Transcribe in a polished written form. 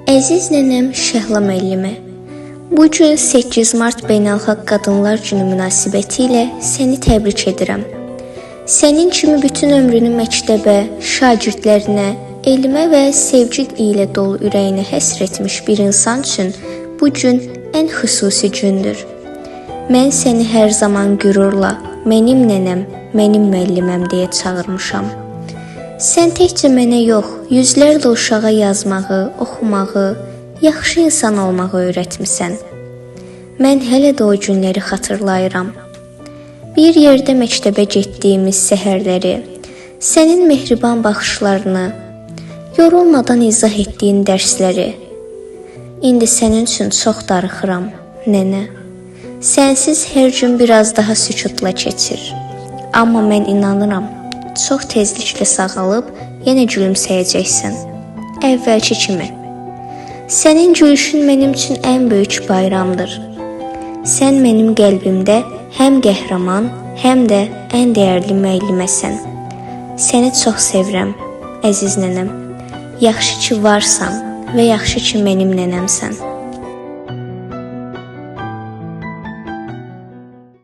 Əziz nənəm Şəhla müəllimi, bu gün 8 Mart Beynəlxalq Qadınlar Günü münasibətilə səni təbrik edirəm. Sənin kimi bütün ömrünü məktəbə, şagirdlərinə, elmə və sevgi ilə dolu ürəyinə həsr etmiş bir insan üçün bu gün ən xüsusi gündür. Mən səni hər zaman qürurla, mənim nənəm, mənim müəlliməm deyə çağırmışam. Sən təkcə mənə yox, yüzlərlə uşağa yazmağı, oxumağı, yaxşı insan olmağı öyrətmisən. Mən hələ də o günləri xatırlayıram. Bir yerdə məktəbə getdiyimiz səhərləri, sənin mehriban baxışlarını, yorulmadan izah etdiyin dərsləri. İndi sənin üçün çox darıxıram, nənə. Sənsiz hər gün biraz daha sükutla keçir. Amma mən inanıram, çox tezliklə sağalıb yenə gülümsəyəcəksən. Əvvəlki kimi. Sənin gülüşün mənim üçün ən böyük bayramdır. Sən mənim qəlbimdə həm qəhrəman, həm də ən dəyərli müəlliməsən. Səni çox sevirəm, əziz nənəm. Yaxşı ki varsan və yaxşı ki mənim nənəmsən.